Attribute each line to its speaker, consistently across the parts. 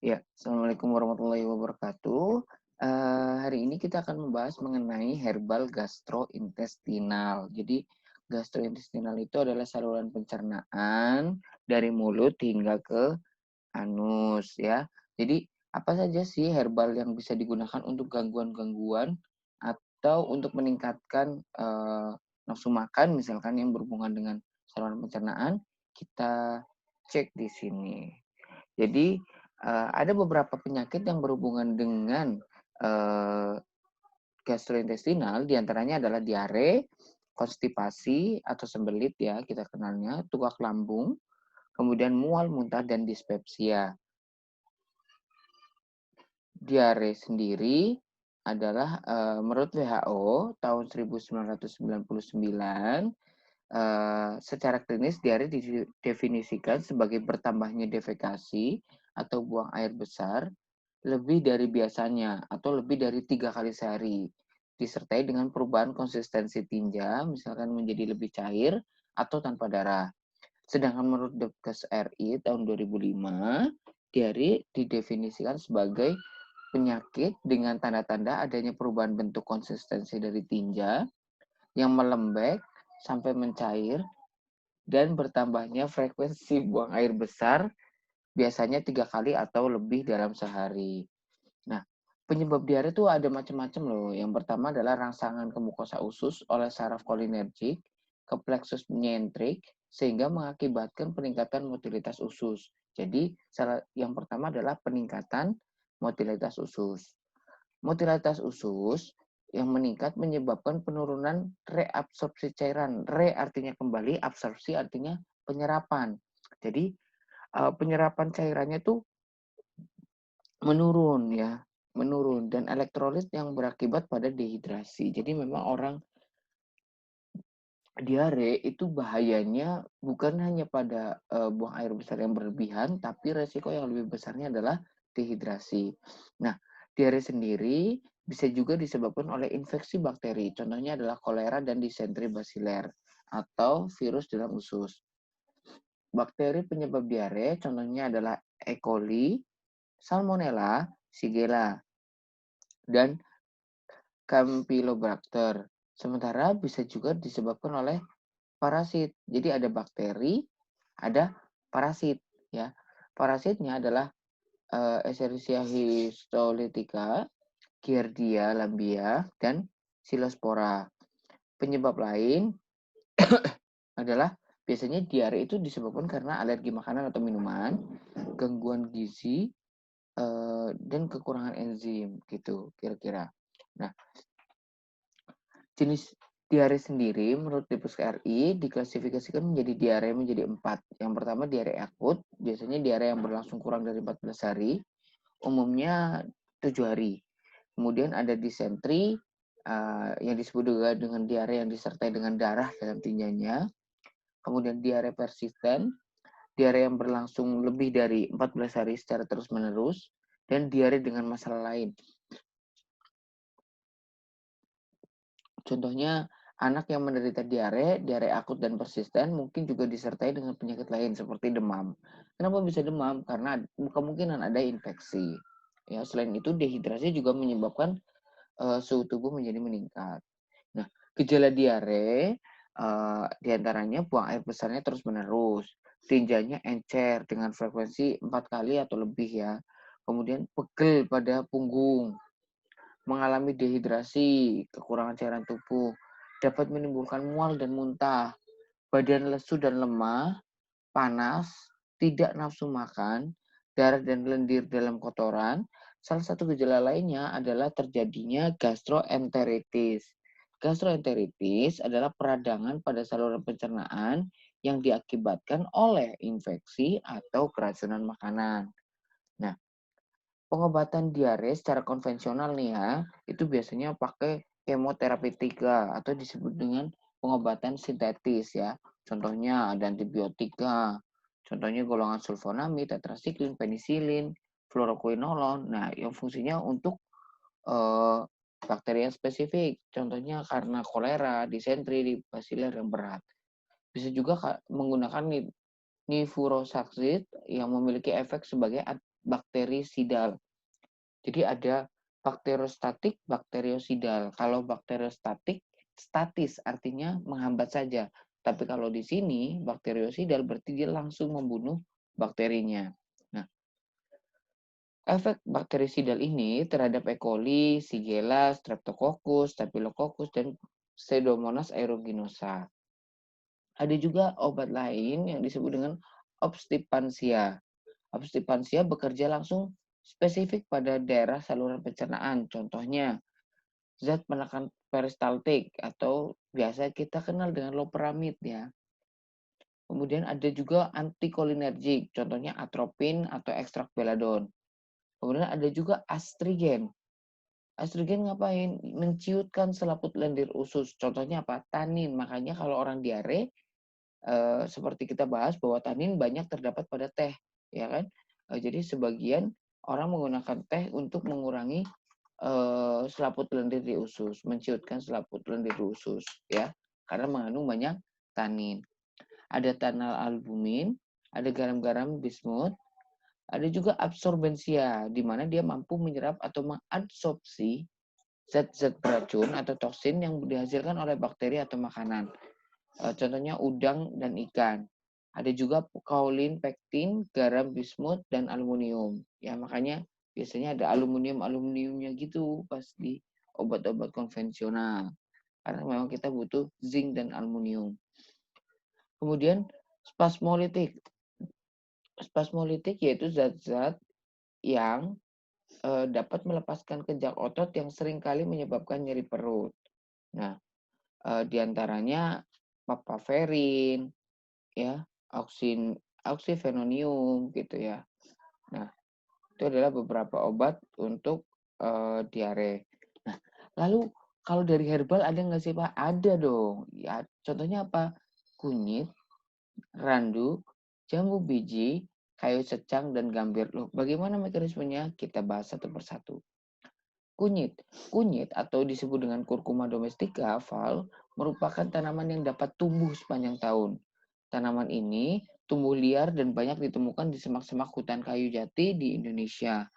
Speaker 1: Ya, Assalamualaikum warahmatullahi wabarakatuh. Hari ini kita akan membahas mengenai herbal gastrointestinal. Jadi, gastrointestinal itu adalah saluran pencernaan dari mulut hingga ke anus, ya. Jadi, apa saja sih herbal yang bisa digunakan untuk gangguan-gangguan atau untuk meningkatkan nafsu makan, misalkan yang berhubungan dengan saluran pencernaan, kita cek di sini. Jadi ada beberapa penyakit yang berhubungan dengan uh, gastrointestinal, diantaranya adalah diare, konstipasi atau sembelit ya kita kenalnya, tukak lambung, kemudian mual, muntah, dan dispepsia. Diare sendiri adalah menurut WHO tahun 1999 secara klinis diare didefinisikan sebagai bertambahnya defekasi atau buang air besar lebih dari biasanya atau lebih dari 3 kali sehari, disertai dengan perubahan konsistensi tinja, misalkan menjadi lebih cair atau tanpa darah. Sedangkan menurut Debkes RI tahun 2005, diare didefinisikan sebagai penyakit dengan tanda-tanda adanya perubahan bentuk konsistensi dari tinja yang melembek sampai mencair dan bertambahnya frekuensi buang air besar, biasanya 3 kali atau lebih dalam sehari. Nah, penyebab diare itu ada macam-macam loh. Yang pertama adalah rangsangan ke mukosa usus oleh saraf kolinergik ke plexus nyentrik sehingga mengakibatkan peningkatan motilitas usus. Jadi, yang pertama adalah peningkatan motilitas usus. Motilitas usus yang meningkat menyebabkan penurunan reabsorpsi cairan. Re artinya kembali, absorpsi artinya penyerapan. Jadi, penyerapan cairannya tuh menurun ya, menurun dan elektrolit yang berakibat pada dehidrasi. Jadi memang orang diare itu bahayanya bukan hanya pada buang air besar yang berlebihan, tapi resiko yang lebih besarnya adalah dehidrasi. Nah, diare sendiri bisa juga disebabkan oleh infeksi bakteri. Contohnya adalah kolera dan disentri basiler atau virus dalam usus. Bakteri penyebab diare contohnya adalah E. coli, Salmonella, Shigella, dan Campylobacter. Sementara bisa juga disebabkan oleh parasit. Jadi ada bakteri, ada parasit ya. Parasitnya adalah Escherichia histolytica, Giardia lamblia, dan Silospora. Penyebab lain adalah biasanya diare itu disebabkan karena alergi makanan atau minuman, gangguan gizi, dan kekurangan enzim gitu kira-kira. Nah, jenis diare sendiri menurut Depus RI diklasifikasikan menjadi diare menjadi 4. Yang pertama diare akut, biasanya diare yang berlangsung kurang dari 14 hari, umumnya 7 hari. Kemudian ada disentri yang disebut juga dengan diare yang disertai dengan darah dalam tinjanya. Kemudian diare persisten, diare yang berlangsung lebih dari 14 hari secara terus-menerus, dan diare dengan masalah lain. Contohnya, anak yang menderita diare, diare akut dan persisten mungkin juga disertai dengan penyakit lain seperti demam. Kenapa bisa demam? Karena kemungkinan ada infeksi. Ya, selain itu dehidrasi juga menyebabkan suhu tubuh menjadi meningkat. Nah, gejala diare diantaranya buang air besarnya terus-menerus, tinjanya encer dengan frekuensi 4 kali atau lebih ya. Kemudian pegel pada punggung, mengalami dehidrasi, kekurangan cairan tubuh, dapat menimbulkan mual dan muntah, badan lesu dan lemah, panas, tidak nafsu makan, darah dan lendir dalam kotoran. Salah satu gejala lainnya adalah terjadinya gastroenteritis. Gastroenteritis adalah peradangan pada saluran pencernaan yang diakibatkan oleh infeksi atau keracunan makanan. Nah, pengobatan diare secara konvensional nih ya, itu biasanya pakai kemoterapeutika atau disebut dengan pengobatan sintetis ya. Contohnya ada antibiotika, contohnya golongan sulfonamid, tetrasiklin, penisilin, fluoroquinolon. Nah, yang fungsinya untuk bakteri yang spesifik. Contohnya karena kolera, disentri, basiler yang berat. Bisa juga menggunakan nifurosaxid yang memiliki efek sebagai bakterisidal. Jadi ada bakteriostatik, bakteriosidal. Kalau bakteriostatik, statis, artinya menghambat saja. Tapi kalau di sini, bakteriosidal berarti dia langsung membunuh bakterinya. Nah, efek bakterisidal ini terhadap E. coli, Shigella, Streptococcus, Staphylococcus, dan Pseudomonas aeruginosa. Ada juga obat lain yang disebut dengan obstipansia. Obstipansia bekerja langsung spesifik pada daerah saluran pencernaan. Contohnya, zat penekan peristaltik atau biasa kita kenal dengan loperamid ya. Kemudian ada juga antikolinergik, contohnya atropin atau ekstrak beladon. Kemudian ada juga astrigen. Astrigen ngapain? Menciutkan selaput lendir usus. Contohnya apa? Tanin. Makanya kalau orang diare, seperti kita bahas bahwa tanin banyak terdapat pada teh, ya kan? Jadi sebagian orang menggunakan teh untuk mengurangi selaput lendir di usus, menciutkan selaput lendir di usus, ya, karena mengandung banyak tanin. Ada tanal albumin, ada garam-garam bismut, ada juga absorbensia, di mana dia mampu menyerap atau mengabsorpsi zat-zat beracun atau toksin yang dihasilkan oleh bakteri atau makanan. Contohnya udang dan ikan. Ada juga kaolin, pektin, garam, bismut, dan aluminium. Ya, makanya biasanya ada aluminiumnya gitu pas di obat-obat konvensional. Karena memang kita butuh zinc dan aluminium. Kemudian spasmolitik. Spasmolitik yaitu zat-zat yang dapat melepaskan kejang otot yang seringkali menyebabkan nyeri perut. Nah, diantaranya papaverin, ya, oxyfenonium gitu ya. Nah, itu adalah beberapa obat untuk diare. Nah, lalu kalau dari herbal ada nggak sih Pak? Ada dong. Ya, contohnya apa? Kunyit, randu, jambu biji, kayu secang, dan gambir. Loh, bagaimana mekanismenya? Kita bahas satu persatu. Kunyit. Kunyit atau disebut dengan Curcuma domestica, Val, merupakan tanaman yang dapat tumbuh sepanjang tahun. Tanaman ini tumbuh liar dan banyak ditemukan di semak-semak hutan kayu jati di Indonesia.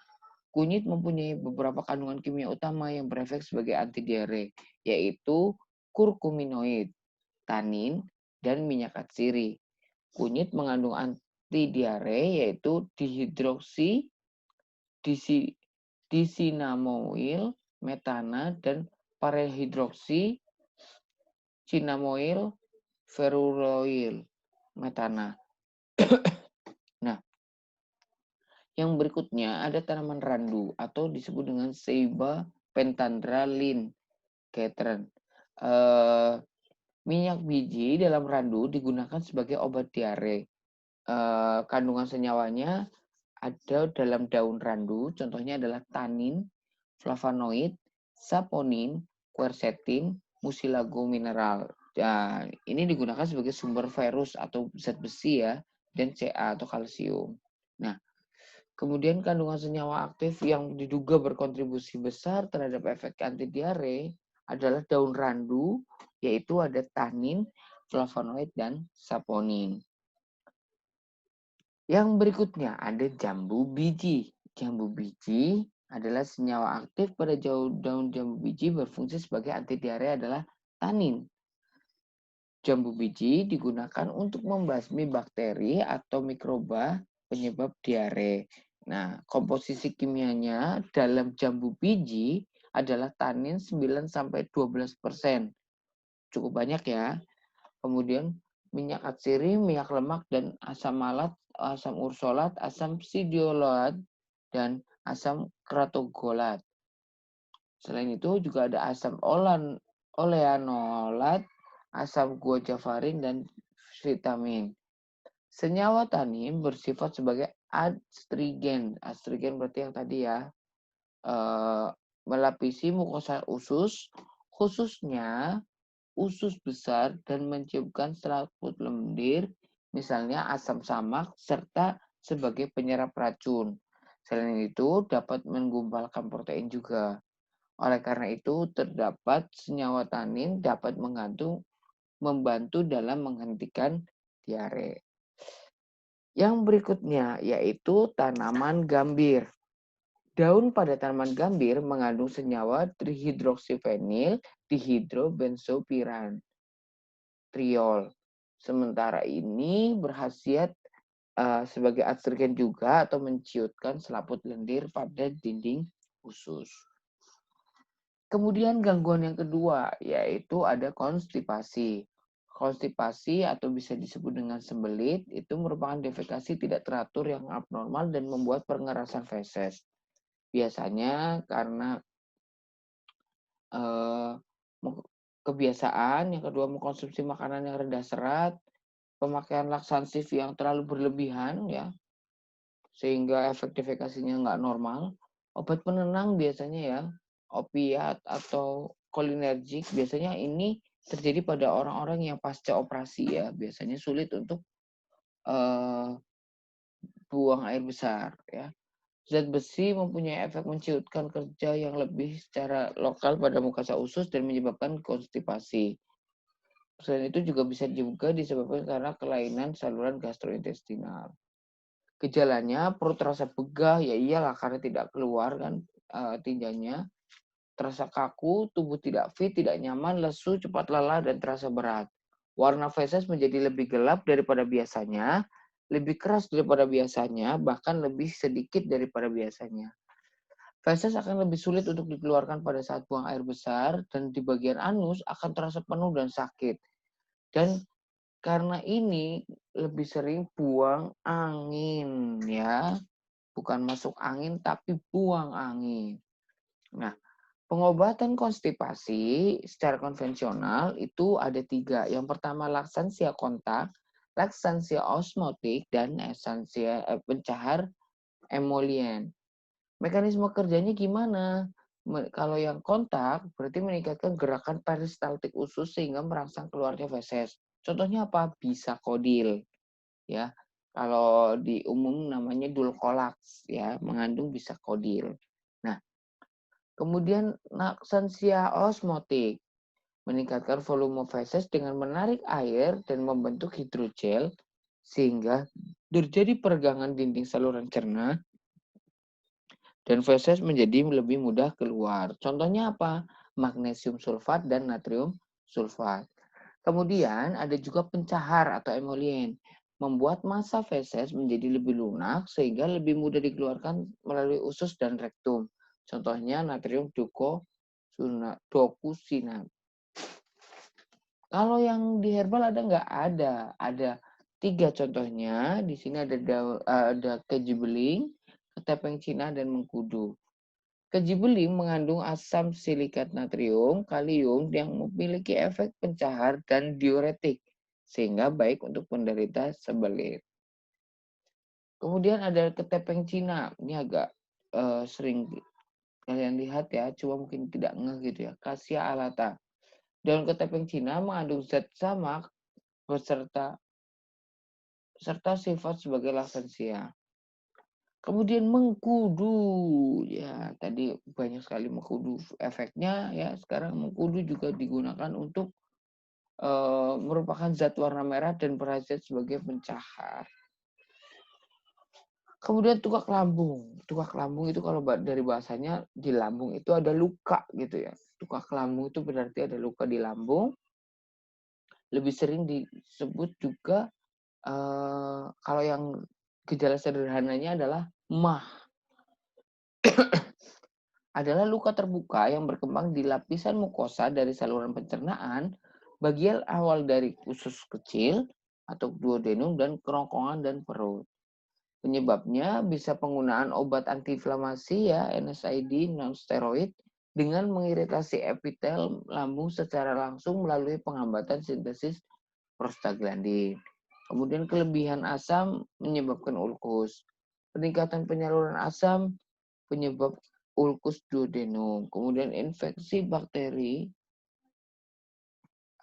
Speaker 1: Kunyit mempunyai beberapa kandungan kimia utama yang berefek sebagai anti diare, yaitu kurkuminoid, tanin, dan minyak atsiri. Kunyit mengandung anti diare yaitu dihidroksi, disinamoil, metana, dan parahidroksi cinamoil, feruroil, metana. Nah, yang berikutnya ada tanaman randu atau disebut dengan Ceiba pentandra lin. Catherine. Minyak biji dalam randu digunakan sebagai obat diare. Kandungan senyawanya ada dalam daun randu, contohnya adalah tanin, flavonoid, saponin, quercetin, mucilago mineral. Nah, ini digunakan sebagai sumber ferus atau zat besi ya, dan Ca atau kalsium. Nah, kemudian kandungan senyawa aktif yang diduga berkontribusi besar terhadap efek anti diare adalah daun randu, yaitu ada tanin, flavonoid, dan saponin. Yang berikutnya ada jambu biji. Jambu biji adalah senyawa aktif pada daun jambu biji berfungsi sebagai anti diare adalah tanin. Jambu biji digunakan untuk membasmi bakteri atau mikroba penyebab diare. Nah, komposisi kimianya dalam jambu biji adalah tanin 9-12%. Cukup banyak ya. Kemudian minyak atsiri, minyak lemak, dan asam malat, asam ursolat, asam sidiolat, dan asam kratogolat. Selain itu juga ada asam oleanolat, asam guajafarin, dan vitamin. Senyawa tanin bersifat sebagai astrigen. Astrigen berarti yang tadi ya. Melapisi mukosa usus, khususnya usus besar, dan menciumkan selaput lendir, misalnya asam samak, serta sebagai penyerap racun. Selain itu, dapat menggumpalkan protein juga. Oleh karena itu, terdapat senyawa tanin dapat membantu dalam menghentikan diare. Yang berikutnya yaitu tanaman gambir. Daun pada tanaman gambir mengandung senyawa trihidroksifenil dihidrobenzopiran triol. Sementara ini berkhasiat sebagai astringent juga atau menciutkan selaput lendir pada dinding usus. Kemudian gangguan yang kedua yaitu ada konstipasi. Konstipasi atau bisa disebut dengan sembelit itu merupakan defekasi tidak teratur yang abnormal dan membuat pengerasan feses. Biasanya karena eh, kebiasaan, yang kedua mengkonsumsi makanan yang rendah serat, pemakaian laksansif yang terlalu berlebihan ya, sehingga efek defekasinya nggak normal. Obat penenang biasanya ya, opiat atau kolinergik biasanya ini terjadi pada orang-orang yang pasca operasi ya, biasanya sulit untuk uh, buang air besar ya. Zat besi mempunyai efek menciutkan kerja yang lebih secara lokal pada mukosa usus dan menyebabkan konstipasi. Selain itu juga bisa juga disebabkan karena kelainan saluran gastrointestinal. Gejalanya perut terasa begah, ya iyalah karena tidak keluar kan tinjanya. Terasa kaku, tubuh tidak fit, tidak nyaman, lesu, cepat lelah, dan terasa berat. Warna feses menjadi lebih gelap daripada biasanya, lebih keras daripada biasanya, bahkan lebih sedikit daripada biasanya. Feses akan lebih sulit untuk dikeluarkan pada saat buang air besar, dan di bagian anus akan terasa penuh dan sakit. Dan karena ini lebih sering buang angin ya, bukan masuk angin tapi buang angin. Nah, pengobatan konstipasi secara konvensional itu ada 3. Yang pertama laksansia kontak, laksansia osmotik, dan esansia pencahar emolien. Mekanisme kerjanya gimana? Kalau yang kontak berarti meningkatkan gerakan peristaltik usus sehingga merangsang keluarnya feses. Contohnya apa? Bisa kodil ya. Kalau di umum namanya dulcolax ya, mengandung bisa kodil. Nah, kemudian laksansia osmotik meningkatkan volume feses dengan menarik air dan membentuk hidrogel sehingga terjadi peregangan dinding saluran cerna dan feses menjadi lebih mudah keluar. Contohnya apa? Magnesium sulfat dan natrium sulfat. Kemudian ada juga pencahar atau emolien, membuat massa feses menjadi lebih lunak sehingga lebih mudah dikeluarkan melalui usus dan rektum. Contohnya natrium dokusinat. Kalau yang di herbal ada nggak? Ada 3 contohnya. Di sini ada keji beling, ketepeng Cina, dan mengkudu. Keji beling mengandung asam silikat natrium, kalium yang memiliki efek pencahar dan diuretik, sehingga baik untuk penderita sembelit. Kemudian ada ketepeng Cina, ini agak sering kalian lihat ya, cuma mungkin tidak ngeh gitu ya. Cassia alata. Daun ketepeng Cina mengandung zat samak serta sifat sebagai laksansia. Kemudian mengkudu, ya tadi banyak sekali mengkudu efeknya ya. Sekarang mengkudu juga digunakan untuk merupakan zat warna merah dan berkhasiat sebagai pencahar. Kemudian tukak lambung. Tukak lambung itu kalau dari bahasanya di lambung itu ada luka gitu ya. Tukak lambung itu berarti ada luka di lambung. Lebih sering disebut juga kalau yang gejala sederhananya adalah mah. Adalah luka terbuka yang berkembang di lapisan mukosa dari saluran pencernaan, bagian awal dari usus kecil atau duodenum dan kerongkongan dan perut. Penyebabnya bisa penggunaan obat antiinflamasi ya, NSAID non steroid dengan mengiritasi epitel lambung secara langsung melalui penghambatan sintesis prostaglandin. Kemudian kelebihan asam menyebabkan ulkus. Peningkatan penyaluran asam penyebab ulkus duodenum. Kemudian infeksi bakteri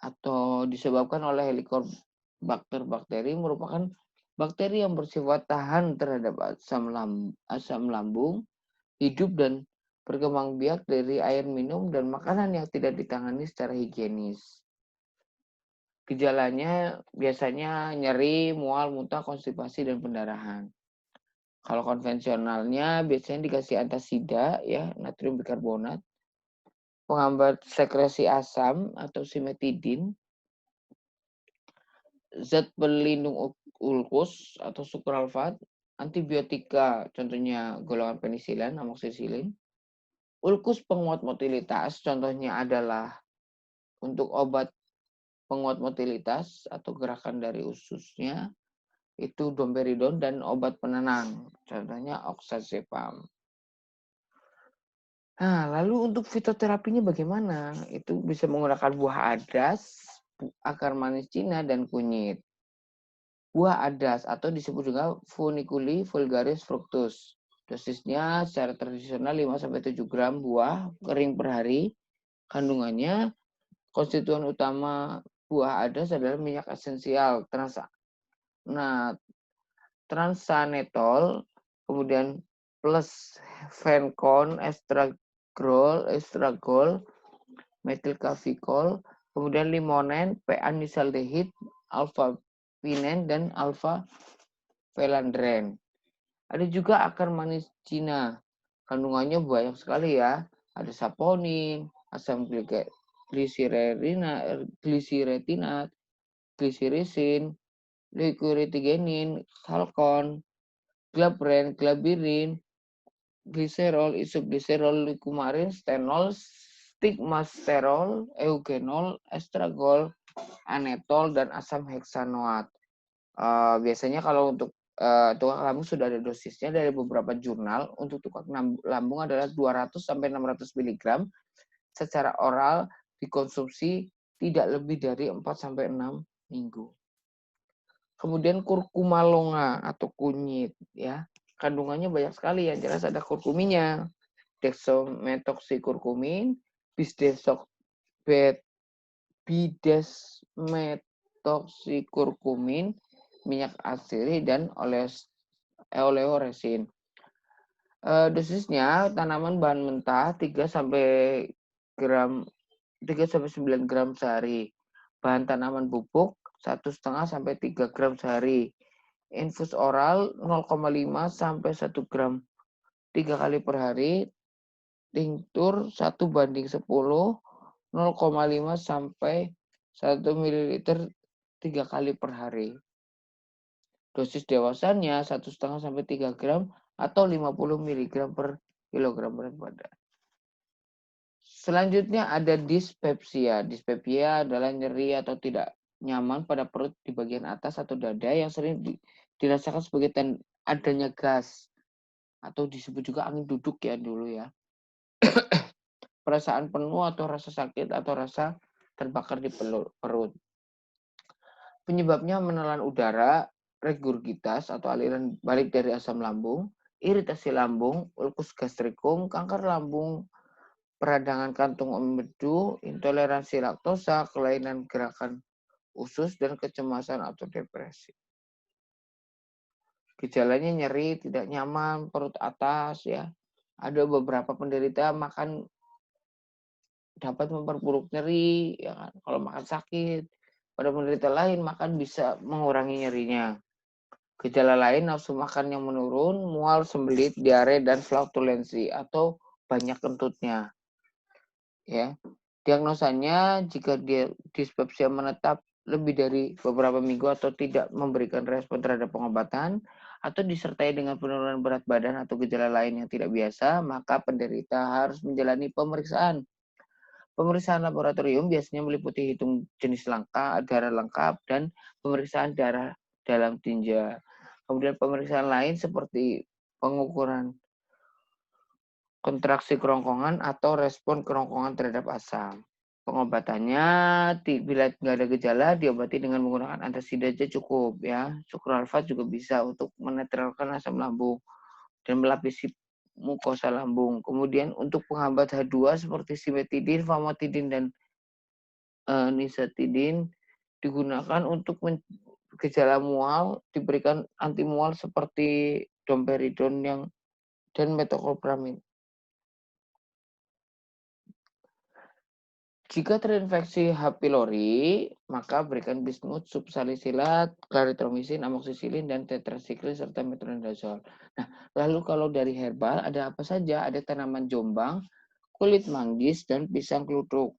Speaker 1: atau disebabkan oleh helicobacter bakteri merupakan bakteri yang bersifat tahan terhadap asam lambung, hidup dan berkembang biak dari air minum dan makanan yang tidak ditangani secara higienis. Gejalanya biasanya nyeri, mual, muntah, konstipasi, dan pendarahan. Kalau konvensionalnya biasanya dikasih antasida ya, natrium bikarbonat, penghambat sekresi asam atau simetidin, zat pelindung ulkus atau sukralfat, antibiotika contohnya golongan penisilin, amoksisilin, ulkus penguat motilitas contohnya adalah untuk obat penguat motilitas atau gerakan dari ususnya itu domperidon, dan obat penenang contohnya oxazepam. Nah, lalu untuk fitoterapinya bagaimana? Itu bisa menggunakan buah adas, akar manis Cina, dan kunyit. Buah adas atau disebut juga Funiculi vulgaris fructus. Dosisnya secara tradisional 5-7 gram buah kering per hari. Kandungannya, konstituen utama buah adas adalah minyak esensial nah, transanetol, kemudian plus fencon, estragol, metilkavikol, kemudian limonen, p-anisaldehid, alpha-pinen, dan alpha-velandren. Ada juga akar manis Cina. Kandungannya banyak sekali ya. Ada saponin, asam gliseritinat, glisirisin, leukotriegenin, halkon, glabren, glabirin, gliserol, isogliserol, leukomarin, stenol, stigmasterol, eugenol, estragol, anetol, dan asam heksanoat. Biasanya kalau untuk tukak lambung sudah ada dosisnya dari beberapa jurnal. Untuk tukak lambung adalah 200-600 mg secara oral, dikonsumsi tidak lebih dari 4-6 minggu. Kemudian kurkuma longa atau kunyit ya. Kandungannya banyak sekali, yang jelas ada kurkuminnya. Dexamethasone, bidesmetoxikurkumin, minyak asiri, dan oleoresin. Dosisnya tanaman bahan mentah 3-9 gram sehari. Bahan tanaman bubuk 1,5-3 gram sehari. Infus oral 0,5-1 gram 3 kali per hari. Tinktur 1:10, 0,5-1 ml 3 kali per hari. Dosis dewasanya 1,5-3 gram atau 50 mg per kilogram berat badan. Selanjutnya ada dispepsia. Dispepsia adalah nyeri atau tidak nyaman pada perut di bagian atas atau dada yang sering dirasakan sebagai adanya gas atau disebut juga angin duduk ya dulu ya. Perasaan penuh atau rasa sakit atau rasa terbakar di perut. Penyebabnya menelan udara, regurgitas atau aliran balik dari asam lambung, iritasi lambung, ulkus gastrikum, kanker lambung, peradangan kantung empedu, intoleransi laktosa, kelainan gerakan usus, dan kecemasan atau depresi. Gejalanya nyeri, tidak nyaman, perut atas ya. Ada beberapa penderita makan dapat memperburuk nyeri, ya kan? Kalau makan sakit. Pada penderita lain makan bisa mengurangi nyerinya. Gejala lain nafsu makan yang menurun, mual, sembelit, diare, dan flatulensi atau banyak kentutnya. Ya, diagnosanya jika dispepsia menetap lebih dari beberapa minggu atau tidak memberikan respon terhadap pengobatan atau disertai dengan penurunan berat badan atau gejala lain yang tidak biasa, maka penderita harus menjalani pemeriksaan. Pemeriksaan laboratorium biasanya meliputi hitung jenis darah lengkap, dan pemeriksaan darah dalam tinja. Kemudian pemeriksaan lain seperti pengukuran kontraksi kerongkongan atau respon kerongkongan terhadap asam. Pengobatannya bila nggak ada gejala diobati dengan menggunakan antasida aja cukup ya. Sukralfat juga bisa untuk menetralkan asam lambung dan melapisi mukosa lambung. Kemudian untuk penghambat H2 seperti simetidin, famotidin, dan nisatidin digunakan untuk gejala mual, diberikan anti mual seperti domperidon dan metoclopramid. Jika terinfeksi H. pylori, maka berikan bismut, subsalisilat, clarithromycin, amoxicillin, dan tetrasiklin serta metronidazole. Nah, lalu kalau dari herbal ada apa saja? Ada tanaman jombang, kulit manggis, dan pisang kluthuk.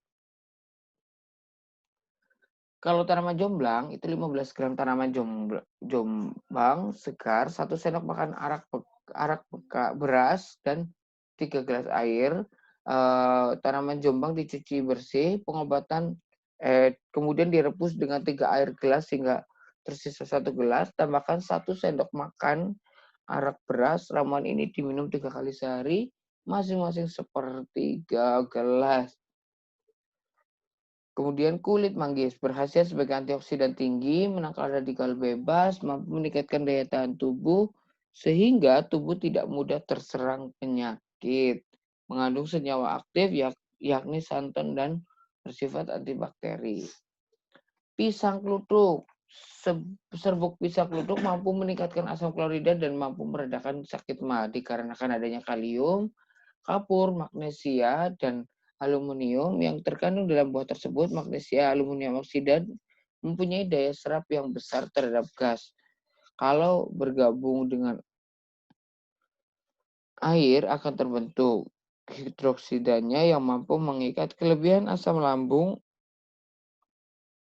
Speaker 1: Kalau tanaman jombang itu 15 gram tanaman jombang segar, 1 sendok makan arak beras dan 3 gelas air. Tanaman jombang dicuci bersih, pengobatan kemudian direbus dengan 3 air gelas hingga tersisa 1 gelas, tambahkan 1 sendok makan arak beras. Ramuan ini diminum 3 kali sehari, masing-masing sepertiga gelas. Kemudian kulit manggis berkhasiat sebagai antioksidan tinggi, menangkal radikal bebas, mampu meningkatkan daya tahan tubuh, sehingga tubuh tidak mudah terserang penyakit. Mengandung senyawa aktif yakni santon dan bersifat antibakteri. Pisang kluthuk. Serbuk pisang kluthuk mampu meningkatkan asam klorida dan mampu meredakan sakit mah dikarenakan adanya kalium, kapur, magnesia, dan aluminium yang terkandung dalam buah tersebut. Magnesia aluminium oksida mempunyai daya serap yang besar terhadap gas. Kalau bergabung dengan air akan terbentuk hidroksidanya yang mampu mengikat kelebihan asam lambung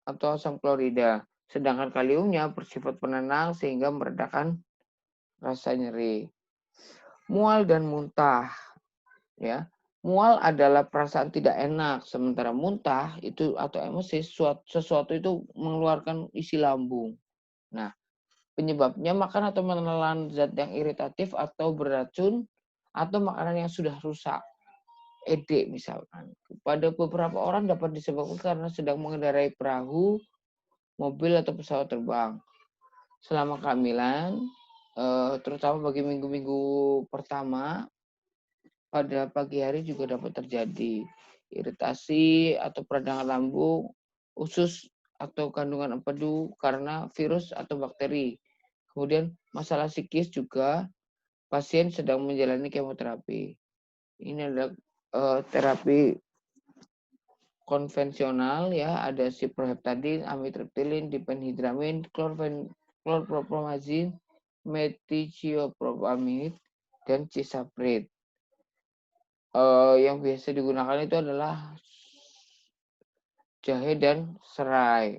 Speaker 1: atau asam klorida. Sedangkan kaliumnya bersifat penenang sehingga meredakan rasa nyeri. Mual dan muntah. Ya, mual adalah perasaan tidak enak, sementara muntah itu atau emosi sesuatu itu mengeluarkan isi lambung. Nah, penyebabnya makan atau menelan zat yang iritatif atau beracun atau makanan yang sudah rusak. ED misalkan. Pada beberapa orang dapat disebabkan karena sedang mengendarai perahu, mobil atau pesawat terbang. Selama kehamilan, terutama bagi minggu-minggu pertama, pada pagi hari juga dapat terjadi iritasi atau peradangan lambung, usus atau kandungan empedu karena virus atau bakteri. Kemudian masalah psikis juga pasien sedang menjalani kemoterapi. Ini adalah terapi konvensional ya, ada ciprofloxacin, amitriptyline, diphenhydramine, chlorpromazine, methiopropamid, dan cisapride. Yang biasa digunakan itu adalah jahe dan serai.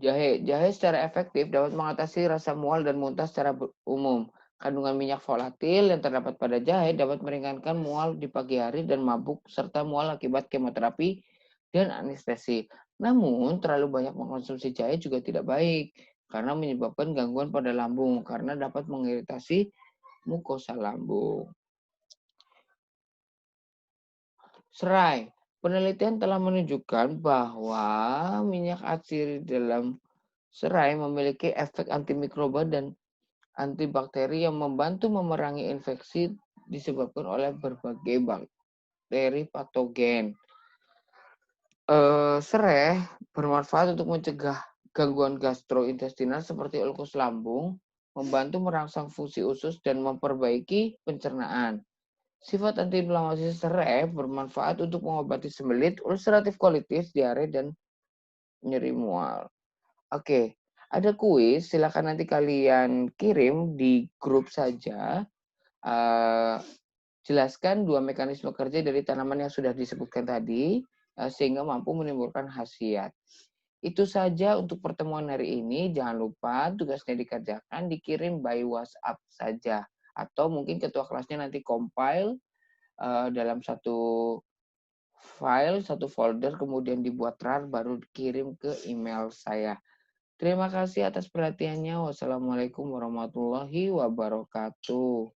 Speaker 1: Jahe secara efektif dapat mengatasi rasa mual dan muntah secara umum. Kandungan minyak volatil yang terdapat pada jahe dapat meringankan mual di pagi hari dan mabuk serta mual akibat kemoterapi dan anestesi. Namun, terlalu banyak mengkonsumsi jahe juga tidak baik karena menyebabkan gangguan pada lambung karena dapat mengiritasi mukosa lambung. Serai. Penelitian telah menunjukkan bahwa minyak atsiri dalam serai memiliki efek antimikroba dan antibakteri yang membantu memerangi infeksi disebabkan oleh berbagai bakteri patogen. Serai bermanfaat untuk mencegah gangguan gastrointestinal seperti ulkus lambung, membantu merangsang fungsi usus dan memperbaiki pencernaan. Sifat antiinflamasi serai bermanfaat untuk mengobati sembelit, ulceratif colitis, diare, dan nyeri mual. Oke, ada kuis. Silakan nanti kalian kirim di grup saja. Jelaskan 2 mekanisme kerja dari tanaman yang sudah disebutkan tadi, sehingga mampu menimbulkan khasiat. Itu saja untuk pertemuan hari ini. Jangan lupa tugasnya dikerjakan, dikirim by WhatsApp saja. Atau mungkin ketua kelasnya nanti compile dalam satu file, satu folder, kemudian dibuat RAR, baru dikirim ke email saya. Terima kasih atas perhatiannya. Wassalamualaikum warahmatullahi wabarakatuh.